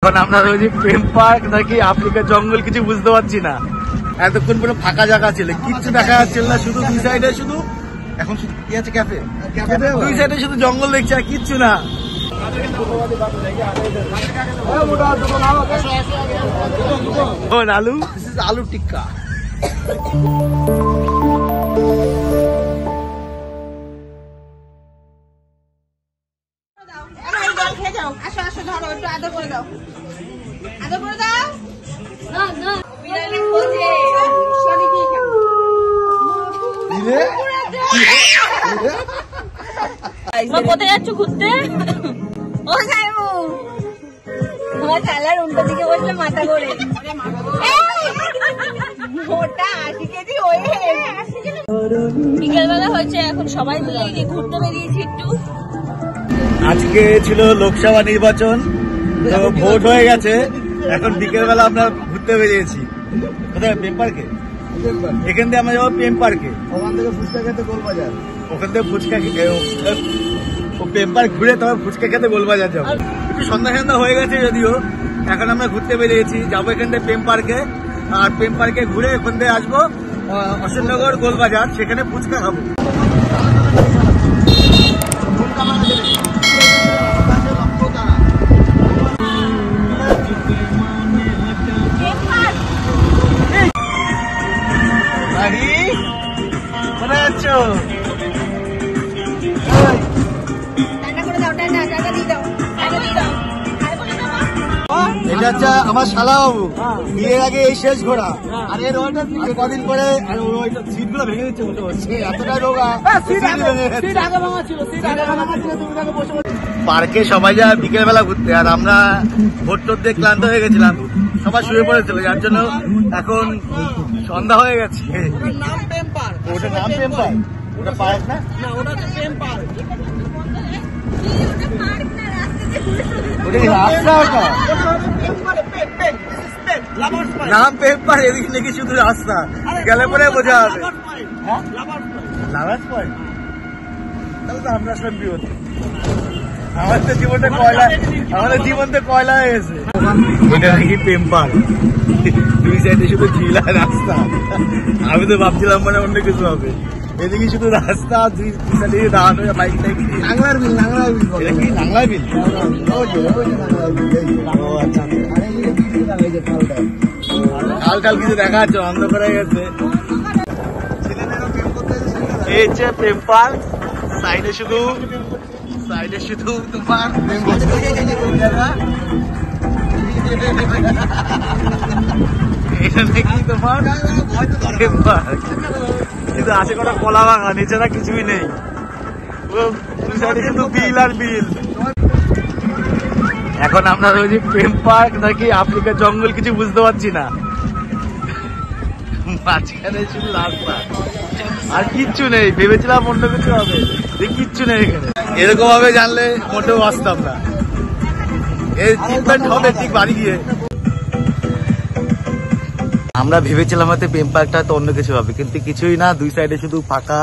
এখন আমরা রয়েছি প্রেম পার্ক নাকি আফ্রিকার জঙ্গল কিছু বুঝতে পারছি না। এতক্ষণ পুরো ফাঁকা জায়গা ছিল, কিচ্ছু দেখা যাচ্ছিল না, শুধু দুই সাইডে শুধু এখন কি আছে ক্যাফে, দুই সাইডে শুধু জঙ্গল দেখছি আর কিচ্ছু না। আলু আলু টিক্কা কোথায় যাচ্ছ ঘুরতে? ও সাইমু আমার চালার উল্টো দিকে বসলে মাথা করে বিকেলবেলা হয়েছে, এখন সবাই মিলে ঘুরতে বেরিয়েছি একটু। আজকে ছিল লোকসভা নির্বাচন, তো ভোট হয়ে গেছে, এখন বিকেলবেলা আমরা ঘুরতে বেরিয়েছি। কোথায়? প্রেম পার্কে। এখান থেকে আমরা যাবো প্রেম পার্কে, ওখান থেকে ফুচকা খেতে গোলবাজার, ওখান থেকে ফুচকা প্রেম পার্ক ঘুরে তারপর ফুচকা খেতে গোলবাজার যাবো। একটু সন্ধ্যা সন্ধ্যা হয়ে গেছে যদিও, এখন আমরা ঘুরতে বেরিয়েছি, যাবো এখান থেকে প্রেম পার্কে, আর প্রেম পার্কে ঘুরে ওখান থেকে আসবো অশোকনগর গোলবাজার, সেখানে ফুচকা খাবো। এটা হচ্ছে আমার শালাবাবু, বিয়ের আগে এই শেষ ঘোরা, আর এর কদিন পরে সিট গুলো ভেঙে দিচ্ছে বসে বসে, এতটাই রোগা। পার্কে সবাই যায় বিকেল বেলা ঘুরতে, আর আমরা ভোট টোট দিয়ে ক্লান্ত হয়ে গেছিলাম, সবাই শুয়ে পড়েছিল, যার জন্য এখন সন্ধ্যা হয়ে গেছে। ওটা নাম প্রেম পার্ক, ওটা পার্ক না, ওটা প্রেম পার্ক। নাম প্রেম পার্ক, এদিকে নাকি শুধু রাস্তা, গেলে পরে বোঝা হবে। লাভার্স পয়েন্ট, তাহলে তো আমরা আসলাম বিপদ। আমাদের জীবনটা কয়লা, আমাদের জীবন তো কয়লা হয়ে গেছে। এটা নাকি প্রেম পার্ক, দুই সাইডে শুধু ঝিলা রাস্তা। আমি তো ভাবছিলাম মানে অন্য কিছু হবে, এদিকে শুধু রাস্তা, দুই সাইডে দাঁড়ানো বাইক টাইক। নাংলার বিল, নাংলার বিল, এটা কি নাংলার বিল? কাল কাল কিছু দেখা যাচ্ছে, অন্ধকার হয়ে গেছে। এই হচ্ছে প্রেম পার্ক, সাইডে শুধু তোমার এটা নাকি তোমার প্রেম পার্ক, কিন্তু আছে কটা কলা বাগান, এছাড়া কিছুই নেই, শুধু বিল আর বিল। এখন আমরা রয়েছি প্রেম পার্ক নাকি আফ্রিকার জঙ্গল কিছু বুঝতে পারছি না, মাঝখানে শুধু রাস্তা আর কিচ্ছু নেই। ভেবেছিলাম অন্য কিছু হবে, কিচ্ছু নেই এখানে। এরকম ভাবে জানলে মোটেও আসতাম না, এর ট্রিটমেন্ট হবে ঠিক বাড়ি গিয়ে। আমরা ভেবেছিলাম হয়তো প্রেম পার্কটা তো অন্য কিছু হবে, কিন্তু কিছুই না, দুই সাইডে শুধু ফাঁকা,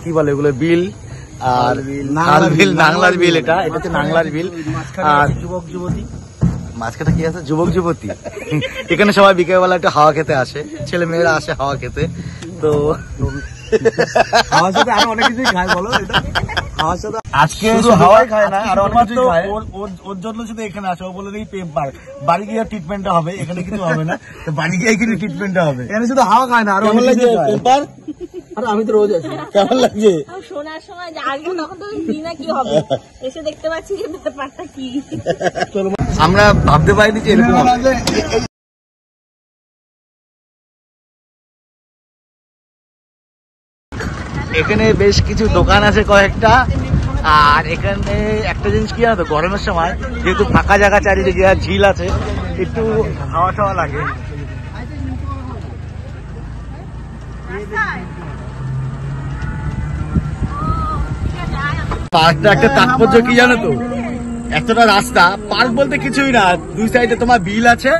কি বলে এগুলো, বিল আর নাংলার বিল। এটা হচ্ছে নাংলার বিল। আর যুবক যুবতী, মাঝখানে কি আছে, যুবক যুবতী। এখানে সবাই বিকেলবেলা একটু হাওয়া খেতে আসে, ছেলে মেয়েরা আসে হাওয়া খেতে। তো হাওয়ার সাথে আরো অনেক কিছুই খায়, বলো এটা। আজকে শুধু হাওয়াই খায় না, আর অনেক কিছুই খায়। ওর জন্য শুধু এখানে আসে, ও বলে দেখি প্রেম পার্ক, বাড়ি গিয়ে ট্রিটমেন্টটা হবে, এখানে কিছু হবে না, তো বাড়ি গিয়ে এখানে ট্রিটমেন্টটা হবে। এখানে শুধু হাওয়া খায় না, আর অনেক কিছু খায়। প্রেম পার্ক, আরে আমি তো রোজ আসি, কেমন লাগছে? শোনার সময় আসবো তখন তো না, কি হবে, এসে দেখতে পাচ্ছি যে ব্যাপারটা কি। আমরা ভাবতে পারিনি যে এরকম হবে। এখানে বেশ কিছু দোকান আছে কয়েকটা, আর এখানে একটা জিনিস কি জানো তো, গরমের সময় যেহেতু ফাঁকা জায়গা চারিদিকে আর ঝিল আছে, একটু হাওয়া টাওয়া লাগে। পার্কটা একটা তাৎপর্য কি জানো তো, এতটা রাস্তা, পার্ক বলতে কিছুই না, দুই সাইডে তোমার বিল আছে,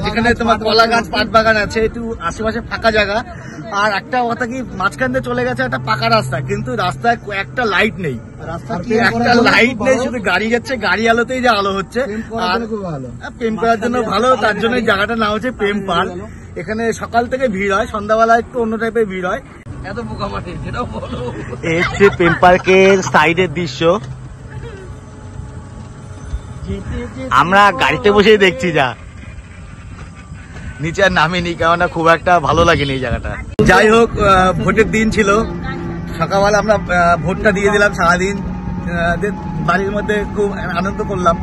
যেখানে তোমার কলা গাছ পাট বাগান আছে, একটু আশেপাশে ফাঁকা জায়গা। আর একটা কথা কি, মাঝখান দিয়ে চলে গেছে একটা পাকা রাস্তা, কিন্তু রাস্তায় একটা লাইট নেই, একটা লাইট নেই, শুধু গাড়ি যাচ্ছে, গাড়ি আলোতেই যে আলো হচ্ছে। আর প্রেম করার জন্য ভালো, তার জন্য জায়গাটার নাম হচ্ছে প্রেম পার্ক। এখানে সকাল থেকে ভিড় হয়, সন্ধ্যাবেলা একটু অন্য টাইপের ভিড় হয়। এত পোকামাটি সেটাও বলো। এই হচ্ছে প্রেম পার্কের সাইডের দৃশ্য। আমরা গাড়িতে বসেই দেখছি, যা নিচে আর নামিনি, কেননা খুব একটা ভালো লাগেনি এই জায়গাটা। যাই হোক, ভোটের দিন ছিল, সকালবেলা আমরা ভোটটা দিয়ে দিলাম। সারাদিন বাড়ির মধ্যে খুব আনন্দ করলাম,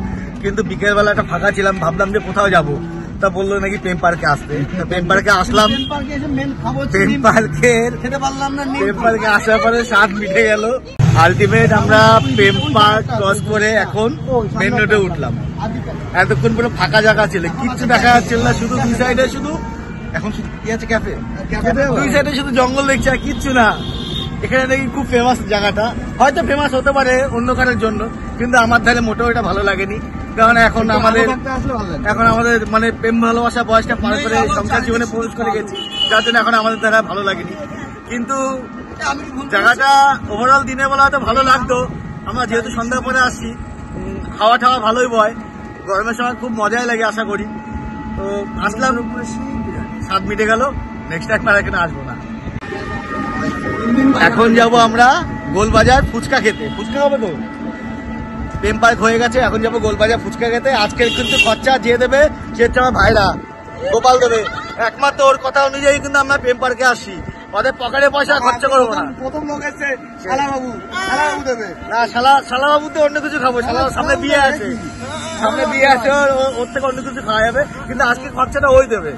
কিন্তু বিকেলবেলা একটা ফাঁকা ছিলাম, ভাবলাম যে কোথাও যাবো, তা বললো নাকি প্রেম পার্কে আসতে। প্রেম পার্কে আসলাম। প্রেম পার্কে আসার পরে স্বাদ মিটে গেল। আলটিমেট আমরা প্রেম পার্ক ক্রস করে এখন মেন রোডে উঠলাম। এতক্ষণ পুরো ফাঁকা জায়গা ছিল, কিচ্ছু দেখা যাচ্ছিল না, শুধু দুই সাইডে শুধু এখন কি আছে, ক্যাফে, দুই সাইডে শুধু জঙ্গল দেখছি আর কিচ্ছু না। এখানে দেখি খুব ফেমাস জায়গাটা, হয়তো ফেমাস হতে পারে অন্য কারোর জন্য, কিন্তু আমার ধারে মোটেও এটা ভালো লাগেনি। কারণ এখন আমাদের মানে প্রেম ভালোবাসা বয়সটা পার করে সংসার জীবনে প্রবেশ করে গেছি, যার জন্য এখন আমাদের দ্বারা ভালো লাগেনি। কিন্তু জায়গাটা ওভারঅল দিনের বেলা হয়তো ভালো লাগতো। আমরা যেহেতু সন্ধ্যার পরে আসছি, খাওয়া টাওয়া ভালোই বয়, গরমের সময় খুব মজাই লাগে আশা করি। তো আসলাম, স্বাদ মিটে গেল, নেক্সট টাইম আর এখানে আসবো না। এখন যাব আমরা গোলবাজার ফুচকা খেতে। ফুচকা হবে তো, প্রেম পার্ক হয়ে গেছে, এখন যাবো গোলবাজার ফুচকা খেতে। আজকে কিন্তু খরচা যে দেবে সে হচ্ছে আমার ভাইরা, গোপাল দেবে একমাত্র। ওর কথা অনুযায়ী কিন্তু আমরা প্রেম পার্কে আসছি, ওদের পকেটে পয়সা খরচা করবো না। প্রথম লোক এসছে শালাবাবু, শালাবাবু দেবে না, শালাবাবু তো অন্য কিছু খাবো, সামনে বিয়ে আছে, সামনে বিয়ে আছে, ওর থেকে অন্য কিছু খাওয়া যাবে, কিন্তু আজকে খরচাটা ওই দেবে।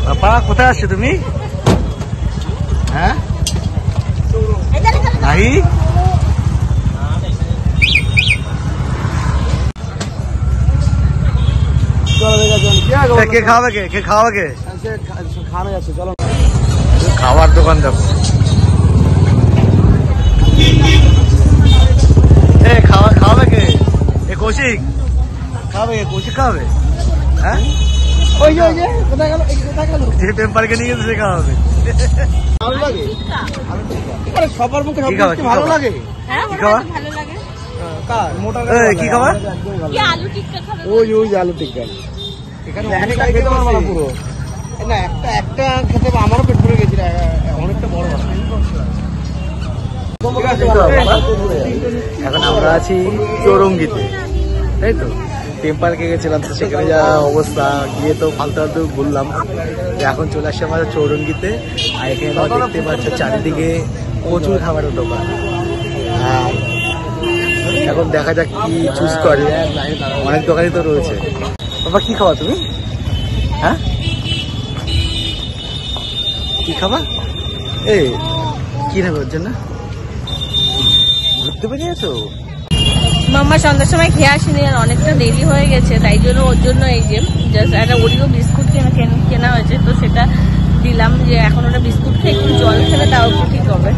বাবা কোথায় আসছো তুমি? হ্যাঁ নাই কে খাওয়াবে, কে খাওয়াবে, খাওয়ার দোকান যাবো। খাওয়াবে কে? এ কৌশিক খাওয়াবে, কৌশিক খাওয়াবে। হ্যাঁ যে প্রেম পার্কে নিয়ে গেছে সে খাওয়াবে। সবার মুখে ভালো লাগে, কি খাওয়া? কি খাওয়া? ওই আলু টিক্কা। এখানে খেতে পারবো না পুরো, না একটা খেতে আমারও পেট ভরে গেছিল, অনেকটা বড়। এখন আমরা আছি চৌরঙ্গিতে, তাই তো? প্রেম পার্কে গেছিলাম, তো সেখানে যা অবস্থা, গিয়ে তো ফালতু ঘুরলাম। এখন চলে আসছে আমাদের চৌরঙ্গিতে। আর এখানে দেখতে পাচ্ছ চারিদিকে প্রচুর খাবারের দোকান। এখন দেখা যাক কি চুজ করে, অনেক দোকানই তো রয়েছে। বাবা কি খাওয়া তুমি? হ্যাঁ কি খাবা? এই কি নেবে ওর জন্য? ঘুরতে বেরিয়েছো? মাম্মা সন্ধ্যার সময় খেয়ে আসেনি, আর অনেকটা দেরি হয়ে গেছে, তাই জন্য ওর জন্য এই যে জাস্ট একটা ওরিও বিস্কুট কেনা হয়েছে, তো সেটা দিলাম, যে এখন ওটা বিস্কুট খেয়ে একটু জল খেলে তাও একটু ঠিক হবে।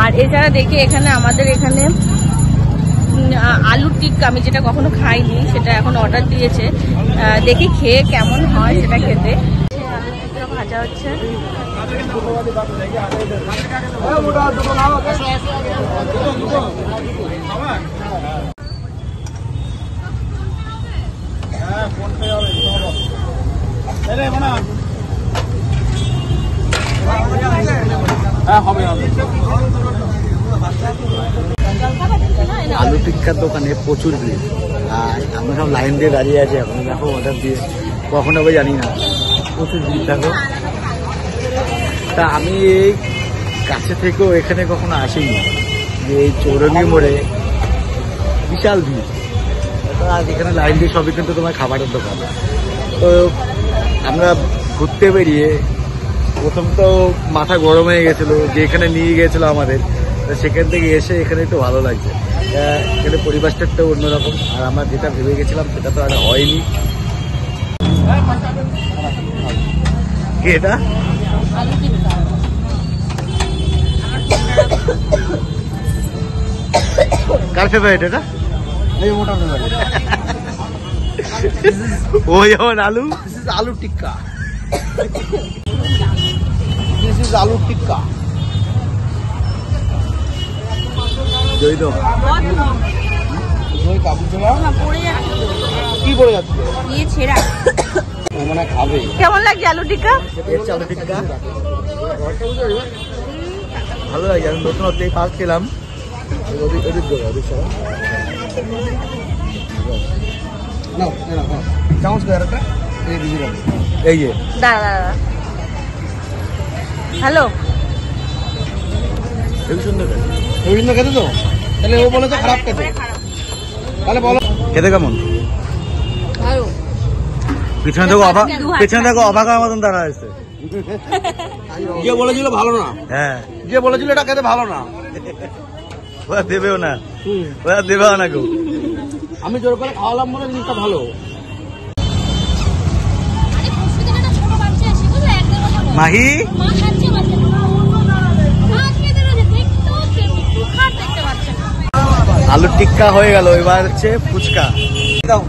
আর এছাড়া দেখি এখানে আমাদের এখানে আলুর টিক্কা, আমি যেটা কখনো খাইনি, সেটা এখন অর্ডার দিয়েছে, দেখি খেয়ে কেমন হয় সেটা খেতে। আলুর টিক্কা ভাজা হচ্ছে। আলু টিক্কার দোকানে প্রচুর ভিড়, আর আমরা সব লাইন দিয়ে দাঁড়িয়ে আছি। এখন দেখো অর্ডার দিয়ে কখন হবে জানি না, প্রচুর ভিড় দেখো। তা আমি এই কাছে থেকেও এখানে কখনো আসিনি, যে এই চৌরঙ্গি মোড়ে বিশাল ভিড়। আর এখানে লাইন দিয়ে সবই কিন্তু তোমার খাবারের দোকান। তো আমরা ঘুরতে বেরিয়ে প্রথম তো মাথা গরম হয়ে গেছিলো, যে এখানে নিয়ে গেছিলো আমাদের, সেখান থেকে এসে এখানে একটু ভালো লাগছে। এখানে পরিবেশটা একটু অন্যরকম, আর আমরা যেটা ভেবে গেছিলাম সেটা তো আর হয়নি। কি এটা? কার ফেভারিট এটা? ও যেমন আলু, This is aloo tikka. This is aloo tikka. দই তো দই কাবু ছোলা পড়ে যাচ্ছে কি পড়ে যাচ্ছে? ইয়ে ছেঁড়া। ও মানে খাবে। কেমন লাগছে আলু টিক্কা? এর চালু টিক্কা ভালো লাগে। আমি নতুন এই পাক খেলাম। নাও নাও চামচ করে একটা এই দিদি রাখো। এই যে দাঁড়া দাঁড়া। হ্যালো, খুব সুন্দর রবীন্দ্র খেতে তো? তাহলে ও বলে তো খারাপ খেতে। তাহলে বলো খেতে কেমন? ভালো। পিছনে দেখো অবাক, পিছনে দেখো অবাক হওয়ার মতন দাঁড়া আছে। যে বলেছিল ভালো না, হ্যাঁ যে বলেছিল এটা খেতে ভালো না, ওরা দেবেও না, ওরা দেবেও না কেউ। আমি জোর করে খাওয়ালাম বলে জিনিসটা ভালো। মাহি আলুর টিক্কা হয়ে গেল, এবার হচ্ছে ফুচকা। দাও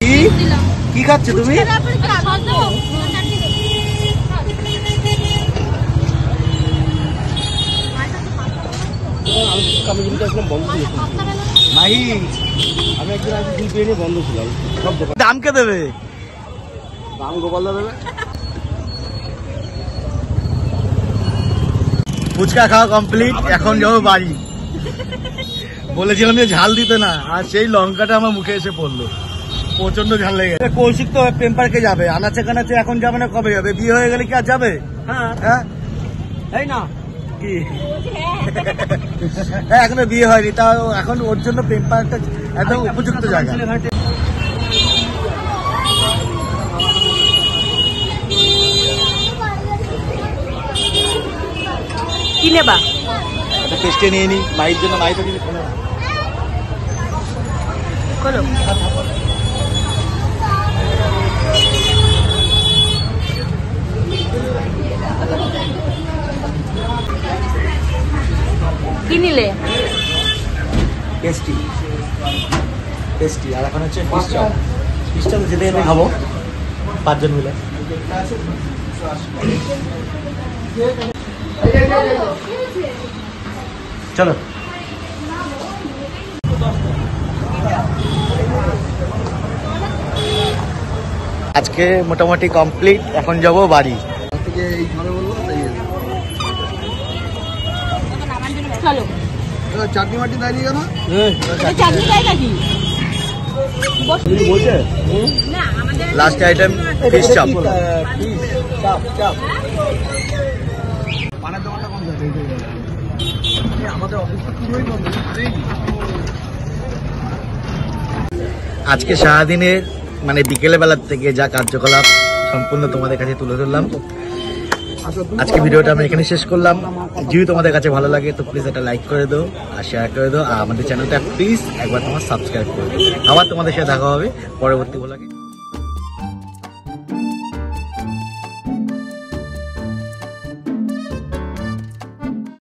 কি কি খাচ্ছ তুমি? আমি কিন্তু একদম বন্ধ ছিল। মাহি আমি একদিন আগে ফুল পেয়ে নিয়ে বন্ধ ছিলাম সব দোকান। দাম কে দেবে? দাম গোপালদা দেবে। ফুচকা খাওয়া কমপ্লিট, এখন যাবো বাড়ি। বলেছিলাম যে ঝাল দিতে না, আর সেই লঙ্কাটা আমার মুখে এসে পড়লো, প্রচন্ড ঝাল লেগে গেছে। কৌশিক তো প্রেম পার্কে যাবে, আনাচে কানাচে এখন যাবে না, কবে যাবে? বিয়ে হয়ে গেলে কি আর যাবে? হ্যাঁ হ্যাঁ এই না কি হ্যাঁ, এখনো বিয়ে হয়নি, তাও এখন ওর জন্য প্রেম পার্কটা একদম উপযুক্ত জায়গা। কি নেবা? একটা টেস্টে নিয়ে নি মায়ের জন্য, মাই তো কিছু শোনে না। বলো। কি নিলে? টেস্টি টেস্টি, আর এখন হচ্ছে ফিশ চপ। ফিশ চপ যেতে যেতে খাবো 5 জন মিলে। চলো আজকে মোটামুটি কমপ্লিট, এখন যাব বাড়ি। থেকে এই ধরে বললো তাই চলো। চাটনি মাটি দেয়নি কেন? চাটনি চাই নাকি? বলছে লাস্ট আইটেম ফিশ চপ। পানের দোকানটা কোন জায়গায়? আমাদের অফিসটা পুরোই বন্ধ। আজকে সারাদিনের মানে বিকেলে বেলার থেকে যা কার্যকলাপ সম্পূর্ণ তোমাদের কাছে তুলে ধরলাম। আজকে ভিডিওটা আমি এখানে শেষ করলাম। যদি তোমাদের কাছে ভালো লাগে তো প্লিজ একটা লাইক করে দাও আর শেয়ার করে দাও, আর আমাদের চ্যানেলটা প্লিজ একবার তোমার সাবস্ক্রাইব করে দাও। আবার তোমাদের সাথে দেখা হবে পরবর্তী ব্লগে।